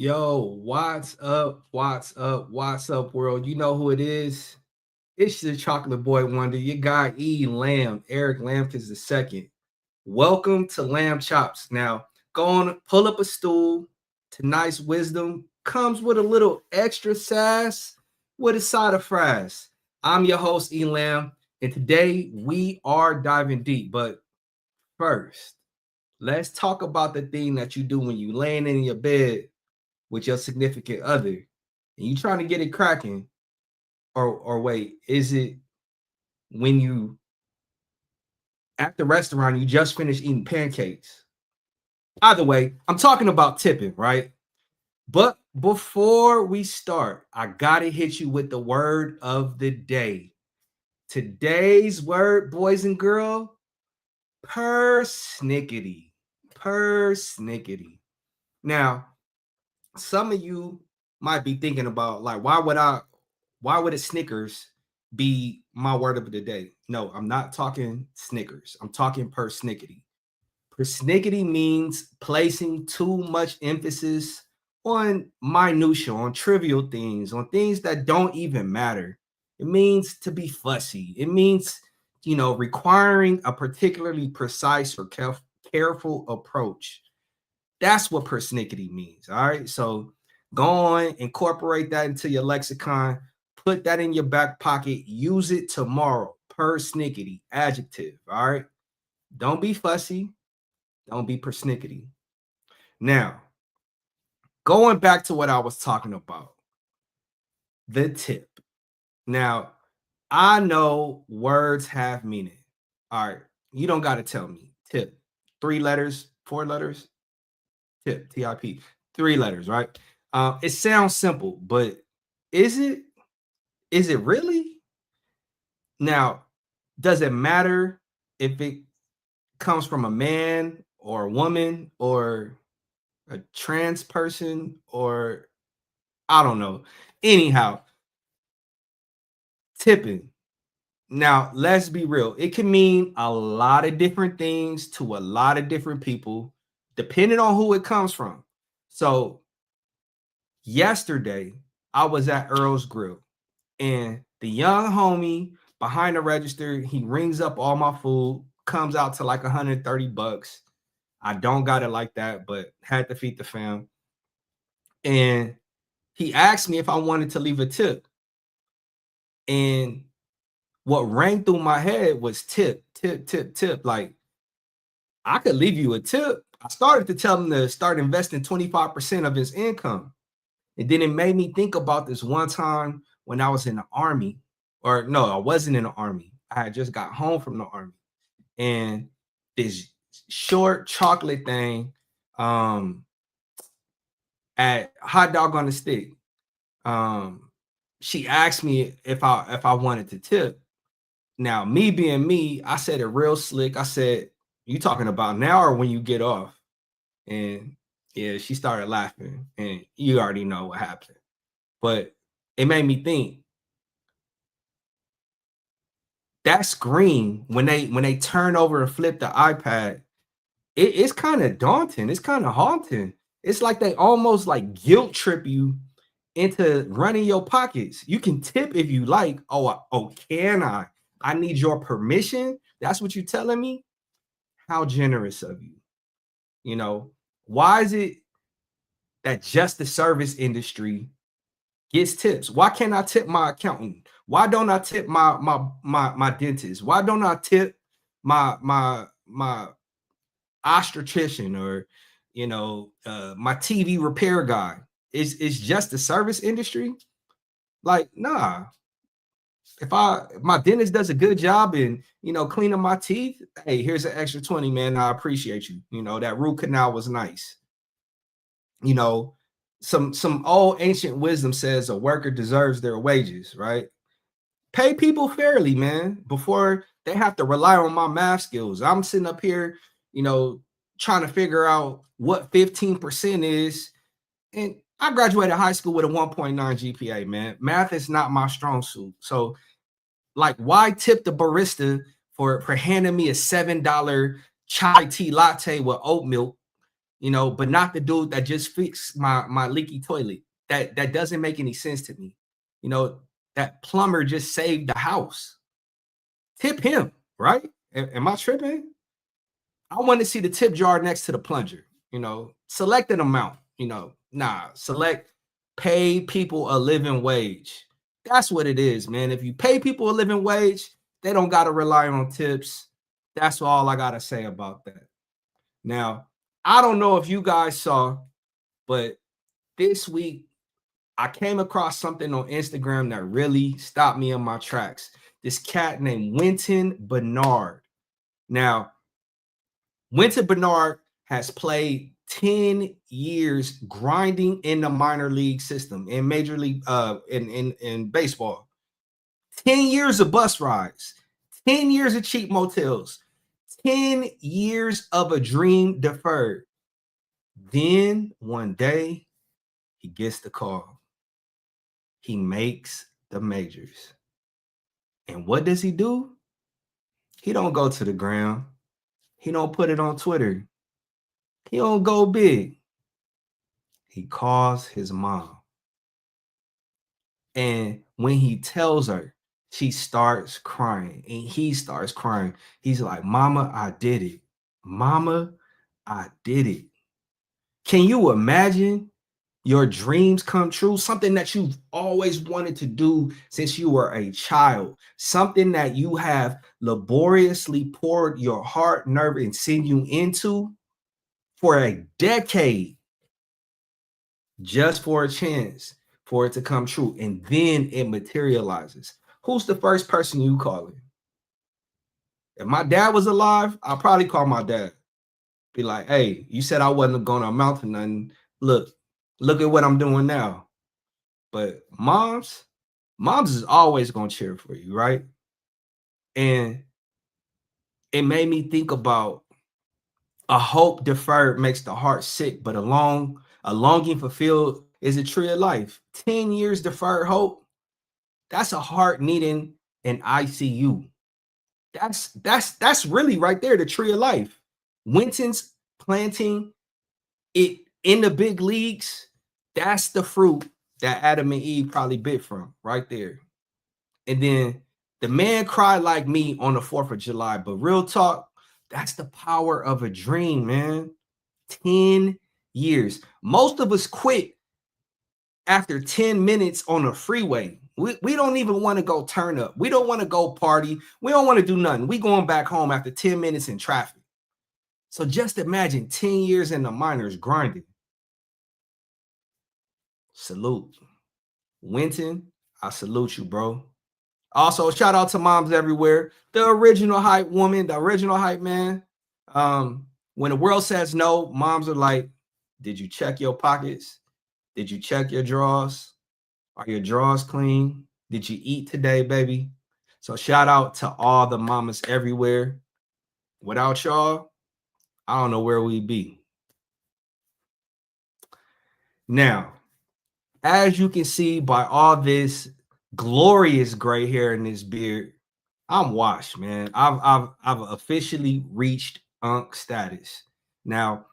Yo, what's up? What's up? What's up, world? You know who it is? It's the Chocolate Boy Wonder, your guy Eric Lambkins II. Welcome to Lamb Chops. Now, go on, pull up a stool. Tonight's wisdom comes with a little extra sass with a side of fries. I'm your host, Lamb, and today we are diving deep. But first, let's talk about the thing that you do when you laying in your bed with your significant other and you trying to get it cracking, or wait, is it when you at the restaurant you just finished eating pancakes? Either way, I'm talking about tipping, right? But before we start, I gotta hit you with the word of the day. Today's word, boys and girls, persnickety. Persnickety. Now, some of you might be thinking about, like, why would a Snickers be my word of the day? No, I'm not talking Snickers. I'm talking persnickety. Persnickety means placing too much emphasis on minutia, on trivial things, on things that don't even matter. It means to be fussy. It means, requiring a particularly precise or careful approach. That's what persnickety means. All right. So go on, incorporate that into your lexicon, put that in your back pocket, use it tomorrow. Persnickety, adjective. All right. Don't be fussy. Don't be persnickety. Now, going back to what I was talking about, the tip. Now, I know words have meaning. All right. You don't got to tell me. Tip. 3 letters, 4 letters. Tip, TIP. 3 letters, right? It sounds simple, but is it? Is it really? Now, does it matter if it comes from a man or a woman or a trans person, or I don't know? Anyhow, tipping. Now, let's be real. It can mean a lot of different things to a lot of different people, depending on who it comes from. So, yesterday, I was at Earl's Grill, and the young homie behind the register, he rings up all my food, comes out to like $130. I don't got it like that, but had to feed the fam. And he asked me if I wanted to leave a tip. And what rang through my head was tip, tip, tip, tip. Like, I could leave you a tip. I started to tell him to start investing 25% of his income. And then it made me think about this one time when I was in the army, or no, I wasn't in the army. I had just got home from the army, and this short chocolate thing, at Hot Dog on the Stick, um, she asked me if I wanted to tip. Now, me being me, I said it real slick. I said, "You talking about now or when you get off?" And yeah, she started laughing, and you already know what happened. But it made me think, that screen when they turn over and flip the iPad, it's kind of daunting. It's kind of haunting. It's like they almost like guilt trip you into running your pockets. You can tip if you like. Oh, can I? I need your permission. That's what you're telling me. How generous of you. You know, why is it that just the service industry gets tips? Why can't I tip my accountant? Why don't I tip my dentist? Why don't I tip my obstetrician, or my TV repair guy? It's just the service industry. Like, nah. If my dentist does a good job in cleaning my teeth, hey, here's an extra 20, man. I appreciate you. That root canal was nice. you know some old ancient wisdom says a worker deserves their wages, right? Pay people fairly, man, before they have to rely on my math skills. I'm sitting up here, trying to figure out what 15% is. And I graduated high school with a 1.9 GPA, man. Math is not my strong suit. So, like, why tip the barista for handing me a $7 chai tea latte with oat milk but not the dude that just fixed my leaky toilet. That doesn't make any sense to me. That plumber just saved the house. Tip him, right? Am I tripping? I want to see the tip jar next to the plunger. Select an amount. Select pay people a living wage. That's what it is, man. If you pay people a living wage, they don't got to rely on tips. That's all I got to say about that. Now, I don't know if you guys saw, but this week I came across something on Instagram that really stopped me in my tracks. This cat named Wynton Bernard. Now, Wynton Bernard has played 10 years grinding in the minor league system in major league in baseball. 10 years of bus rides, 10 years of cheap motels, 10 years of a dream deferred. Then one day he gets the call. He makes the majors. And what does he do? He don't go to the ground. He don't put it on Twitter. He don't go big. He calls his mom. And when he tells her, she starts crying and he starts crying. He's like, Mama, I did it. Mama, I did it. Can you imagine your dreams come true? Something that you've always wanted to do since you were a child. Something that you have laboriously poured your heart, nerve, and sinew into for a decade, just for a chance for it to come true. And then it materializes. Who's the first person you calling? If my dad was alive, I'll probably call my dad. Be like, hey, you said I wasn't going to amount to nothing. Look at what I'm doing now. But moms is always going to cheer for you, right? And it made me think about a hope deferred makes the heart sick, but a longing fulfilled is a tree of life. 10 years deferred hope, that's a heart needing an ICU. That's really right there, the tree of life. Wynton's planting it in the big leagues. That's the fruit that Adam and Eve probably bit from right there. And then the man cried like me on the 4th of July. But real talk, that's the power of a dream, man. 10 years. Most of us quit after 10 minutes on a freeway. We don't even want to go turn up. We don't want to go party. We don't want to do nothing. We going back home after 10 minutes in traffic. So just imagine 10 years in the minors grinding. Salute. Wynton, I salute you, bro. Also, shout out to moms everywhere. The original hype woman, the original hype man. When the world says no, moms are like, did you check your pockets? Did you check your drawers? Are your drawers clean? Did you eat today, baby? So shout out to all the mamas everywhere. Without y'all, I don't know where we'd be. Now, as you can see by all this glorious gray hair in this beard, I'm washed, man. I've officially reached unk status. Now,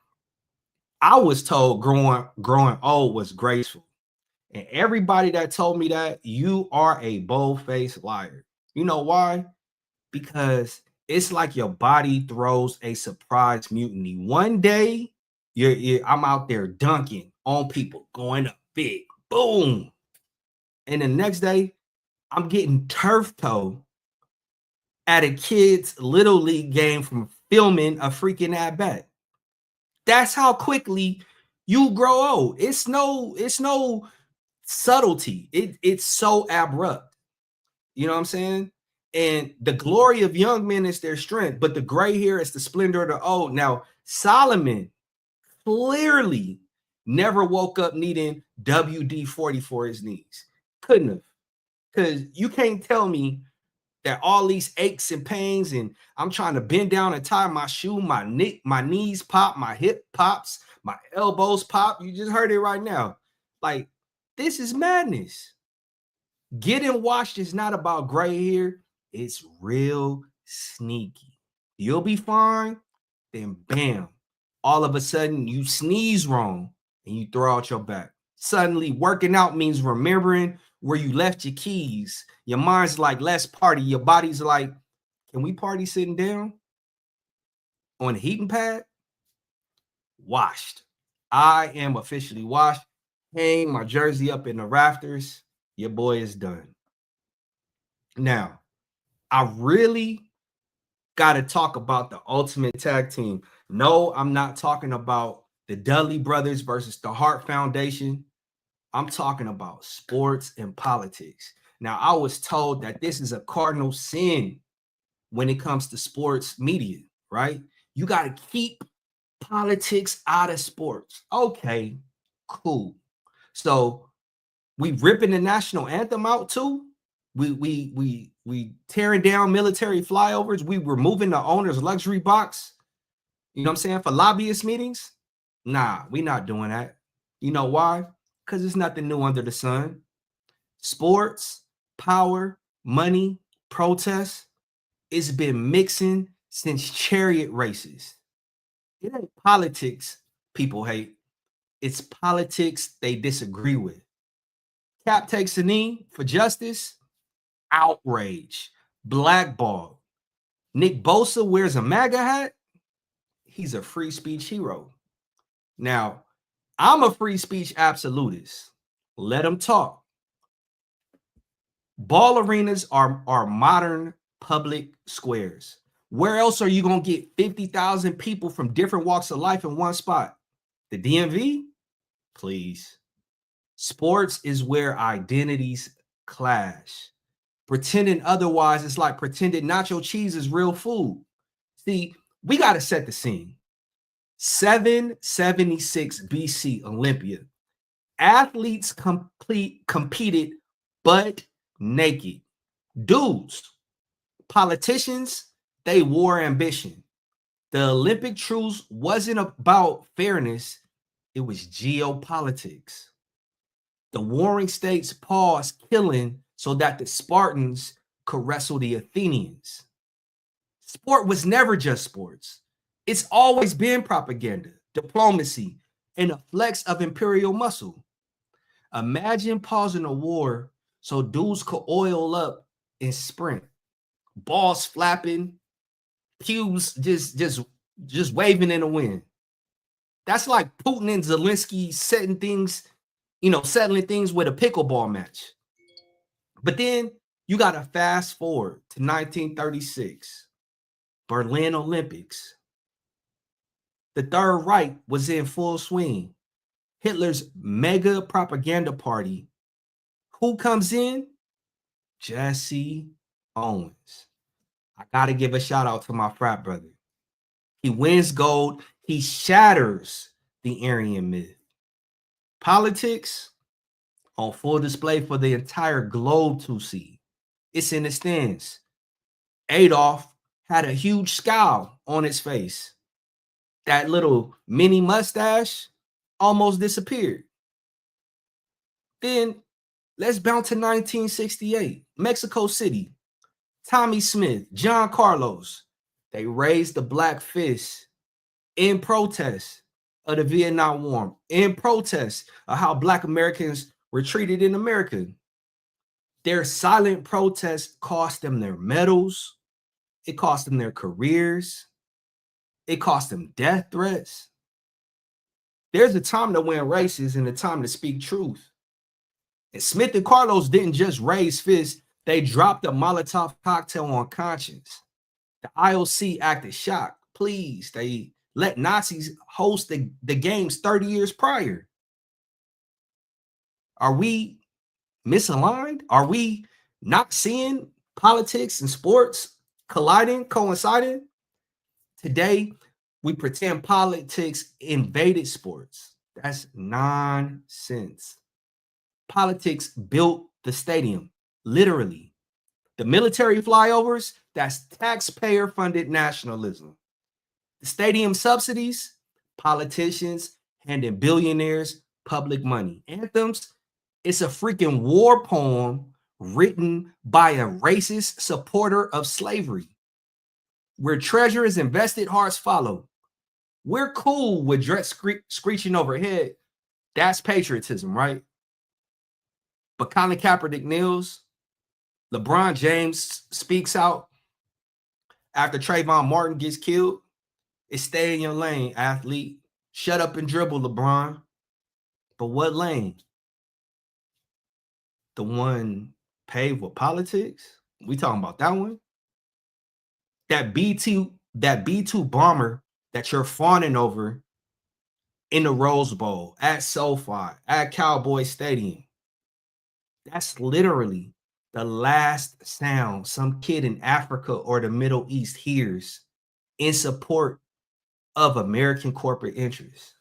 I was told growing old was graceful. And everybody that told me that, you are a bold-faced liar. You know why? Because it's like your body throws a surprise mutiny. One day, I'm out there dunking on people, going up big, boom. And the next day, I'm getting turf toe at a kid's little league game from filming a freaking at bat. That's how quickly you grow old. It's no subtlety. It's so abrupt. You know what I'm saying? And the glory of young men is their strength, but the gray hair is the splendor of the old. Now, Solomon clearly never woke up needing WD-40 for his knees. Couldn't have. Because you can't tell me that all these aches and pains, and I'm trying to bend down and tie my shoe, my knees pop, my hip pops, my elbows pop. You just heard it right now. Like, this is madness. Getting washed is not about gray hair. It's real sneaky. You'll be fine, then bam, All of a sudden, you sneeze wrong and you throw out your back. Suddenly, working out means remembering where you left your keys. Your mind's like, let's party. Your body's like, can we party sitting down on a heating pad? Washed. I am officially washed. Hang my jersey up in the rafters. Your boy is done. Now, I really got to talk about the Ultimate Tag Team. No, I'm not talking about the Dudley Brothers versus the Hart Foundation. I'm talking about sports and politics. Now, I was told that this is a cardinal sin when it comes to sports media, right? You got to keep politics out of sports. Okay, cool. So we ripping the national anthem out too. We tearing down military flyovers. We removing the owner's luxury box. You know what I'm saying? For lobbyist meetings. Nah, we not doing that. You know why? Because there's nothing new under the sun. Sports, power, money, protests. It's been mixing since chariot races. It ain't politics people hate. It's politics they disagree with. Cap takes a knee for justice. Outrage. Blackball. Nick Bosa wears a MAGA hat. He's a free speech hero. Now, I'm a free speech absolutist. Let them talk. Ball arenas are modern public squares. Where else are you going to get 50,000 people from different walks of life in one spot? The DMV? Please. Sports is where identities clash. Pretending otherwise is like pretending nacho cheese is real food. See, we got to set the scene. 776 BC Olympia. Athletes competed butt naked. Dudes, politicians, they wore ambition. The Olympic truce wasn't about fairness, it was geopolitics. The warring states paused killing so that the Spartans could wrestle the Athenians. Sport was never just sports. It's always been propaganda, diplomacy, and a flex of imperial muscle. Imagine pausing a war so dudes could oil up and sprint. Balls flapping, pews just waving in the wind. That's like Putin and Zelensky settling things with a pickleball match. But then you got to fast forward to 1936, Berlin Olympics. The Third Reich was in full swing. Hitler's mega propaganda party. Who comes in? Jesse Owens. I got to give a shout out to my frat brother. He wins gold. He shatters the Aryan myth. Politics on full display for the entire globe to see. It's in the stands. Adolf had a huge scowl on his face. That little mini mustache almost disappeared. Then let's bounce to 1968, Mexico City. Tommy Smith, John Carlos, they raised the black fist in protest of the Vietnam War, in protest of how Black Americans were treated in America. Their silent protest cost them their medals. It cost them their careers. It cost them death threats. There's a time to win races and a time to speak truth. And Smith and Carlos didn't just raise fists. They dropped a Molotov cocktail on conscience. The IOC acted shocked. Please, they let Nazis host the games 30 years prior. Are we misaligned? Are we not seeing politics and sports colliding, coinciding? Today, we pretend politics invaded sports. That's nonsense. Politics built the stadium, literally. The military flyovers, that's taxpayer-funded nationalism. The stadium subsidies, politicians handing billionaires public money. Anthems, it's a freaking war poem written by a racist supporter of slavery. Where treasure is invested, hearts follow. We're cool with dress screeching overhead. That's patriotism, right? But Colin Kaepernick kneels. LeBron James speaks out after Trayvon Martin gets killed. It's stay in your lane, athlete. Shut up and dribble, LeBron. But what lane? The one paved with politics? We talking about that one? That B2 bomber that you're fawning over in the Rose Bowl, at SoFi, at Cowboy Stadium. That's literally the last sound some kid in Africa or the Middle East hears in support of American corporate interests.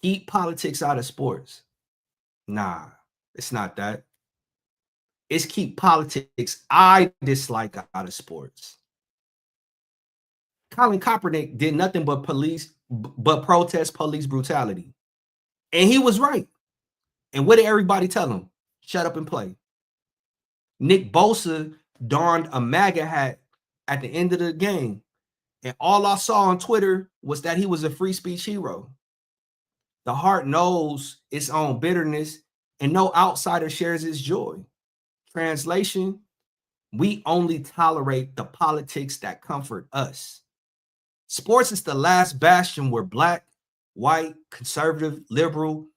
Keep politics out of sports. Nah, it's not that. It's keep politics I dislike out of sports. Colin Kaepernick did nothing but protest police brutality. And he was right. And what did everybody tell him? Shut up and play. Nick Bosa donned a MAGA hat at the end of the game. And all I saw on Twitter was that he was a free speech hero. The heart knows its own bitterness, and no outsider shares its joy. Translation, we only tolerate the politics that comfort us. Sports is the last bastion where Black, white, conservative, liberal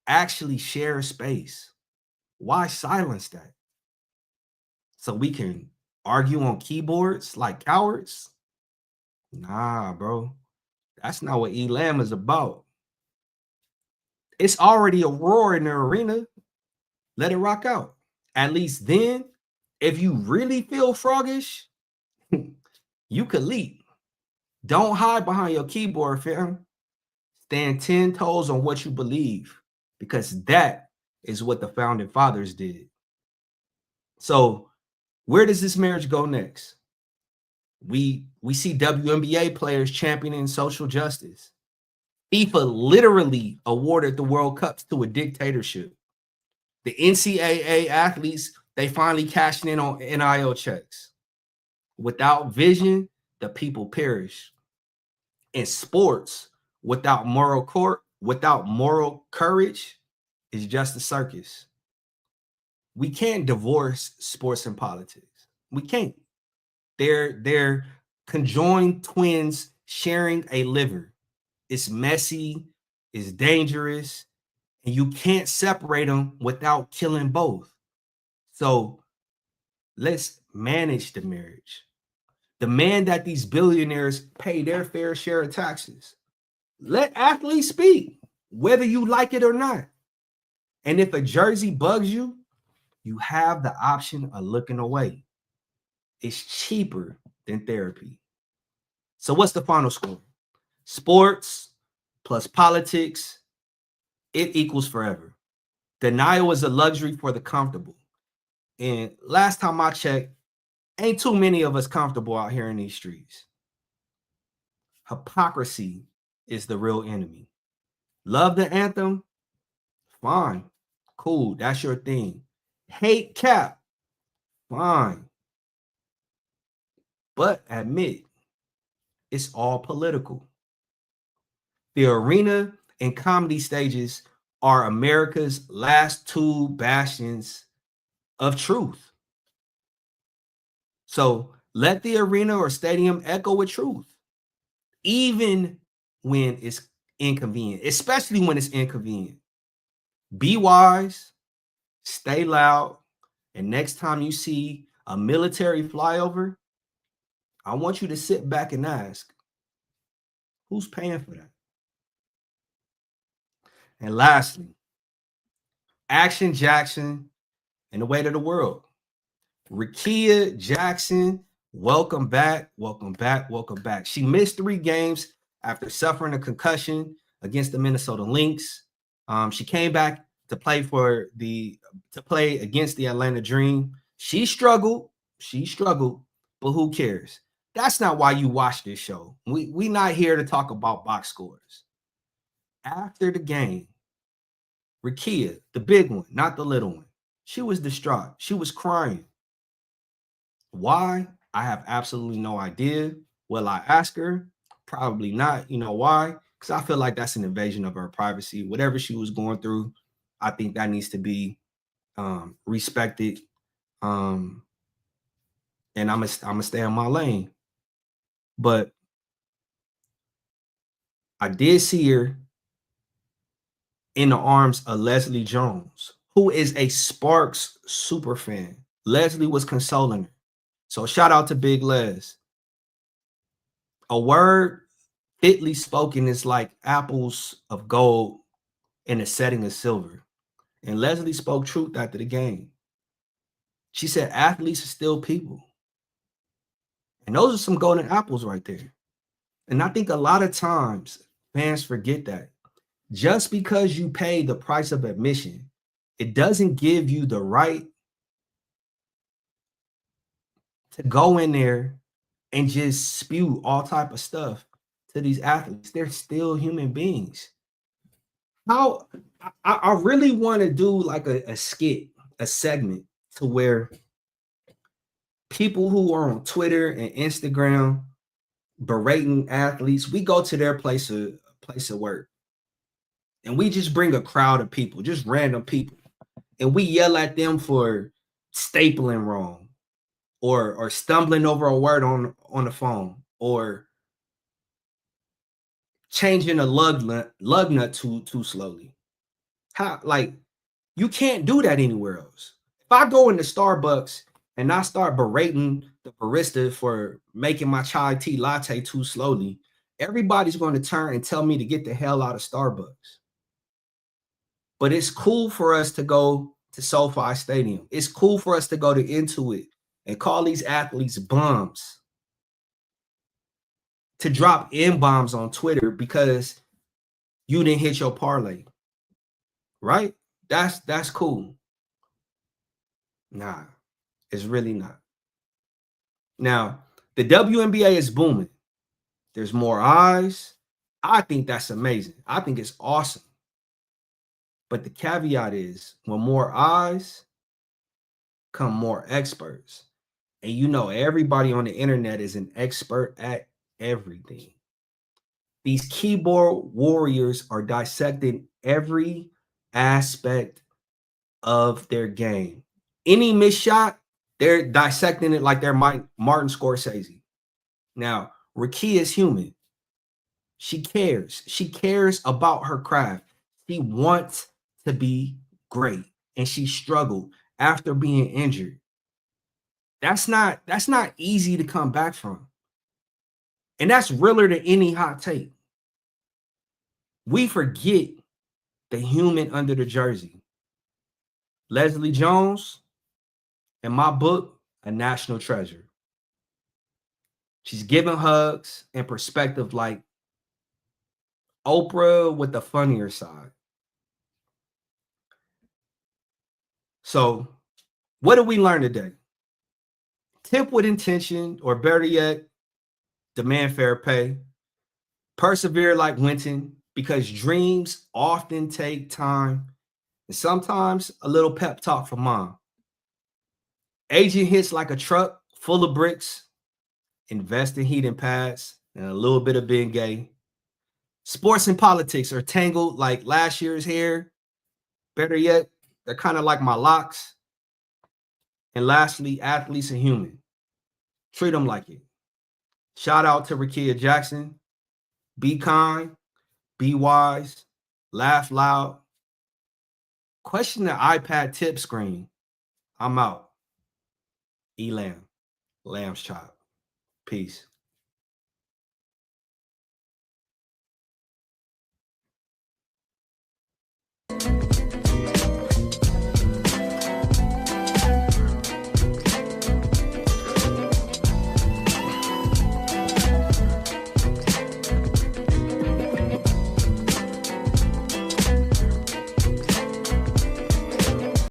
actually share a space. Why silence that? So we can argue on keyboards like cowards? Nah, bro. That's not what Elam is about. It's already a roar in the arena. Let it rock out. At least then, if you really feel froggish, you could leap. Don't hide behind your keyboard, fam. Stand 10 toes on what you believe, because that is what the founding fathers did. So where does this marriage go next? We see WNBA players championing social justice. FIFA literally awarded the World Cups to a dictatorship. The NCAA athletes, they finally cashed in on NIL checks. Without vision, the people perish. In sports, without moral courage, is just a circus. We can't divorce sports and politics. We can't. They're conjoined twins sharing a liver. It's messy, it's dangerous, and you can't separate them without killing both. So let's manage the marriage. Demand that these billionaires pay their fair share of taxes. Let athletes speak, whether you like it or not. And if a jersey bugs you, you have the option of looking away. It's cheaper than therapy. So what's the final score? Sports plus politics, it equals forever. Denial is a luxury for the comfortable. And last time I checked, ain't too many of us comfortable out here in these streets. Hypocrisy is the real enemy. Love the anthem? Fine. Cool. That's your thing. Hate cap? Fine. But admit, it's all political. The arena and comedy stages are America's last two bastions of truth. So let the arena or stadium echo with truth, even when it's inconvenient, especially when it's inconvenient. Be wise, stay loud, and next time you see a military flyover, I want you to sit back and ask, who's paying for that? And lastly, Action Jackson and the weight of the world. Rickea Jackson, welcome back, welcome back, welcome back. She missed 3 games after suffering a concussion against the Minnesota Lynx. She came back to play against the Atlanta Dream. She struggled, but who cares? That's not why you watch this show. We not here to talk about box scores. After the game, Rickea, the big one, not the little one, she was distraught. She was crying. Why? I have absolutely no idea. Will I ask her? Probably not. You know why? Because I feel like that's an invasion of her privacy. Whatever she was going through, I think that needs to be respected. Um, and I'm gonna stay in my lane. But I did see her in the arms of Leslie Jones, who is a Sparks super fan. Leslie was consoling her. So shout out to Big Les. A word fitly spoken is like apples of gold in a setting of silver. And Leslie spoke truth after the game. She said athletes are still people. And those are some golden apples right there. And I think a lot of times fans forget that. Just because you pay the price of admission, it doesn't give you the right to go in there and just spew all type of stuff to these athletes. They're still human beings. How I really want to do like a skit, a segment to where people who are on Twitter and Instagram berating athletes, we go to their place of work and we just bring a crowd of people, just random people, and we yell at them for stapling wrong or stumbling over a word on the phone or changing a lug nut too slowly. How, like, you can't do that anywhere else. If I go into Starbucks and I start berating the barista for making my chai tea latte too slowly, everybody's going to turn and tell me to get the hell out of Starbucks. But it's cool for us to go to SoFi Stadium. It's cool for us to go to Intuit and call these athletes bums, to drop M-bombs on Twitter because you didn't hit your parlay, right? That's cool. Nah, it's really not. Now, the WNBA is booming. There's more eyes. I think that's amazing. I think it's awesome. But the caveat is when more eyes come more experts. And you know, everybody on the internet is an expert at everything. These keyboard warriors are dissecting every aspect of their game. Any missed shot, they're dissecting it like they're Martin Scorsese. Now, Rakia is human. She cares. She cares about her craft. She wants to be great, and she struggled after being injured. That's not easy to come back from. And that's realer than any hot take. We forget the human under the jersey. Leslie Jones, in my book, a national treasure. She's giving hugs and perspective like Oprah with the funnier side. So, what did we learn today? Tip with intention, or better yet, demand fair pay. Persevere like Winton, because dreams often take time and sometimes a little pep talk from mom. Aging hits like a truck full of bricks. Invest in heating pads and a little bit of being gay. Sports and politics are tangled like last year's hair. Better yet, they're kind of like my locks. And lastly, athletes are human. Treat them like it. Shout out to Rakia Jackson. Be kind, be wise, laugh loud. Question the iPad tip screen. I'm out. Elam, Lamb's Chop. Peace.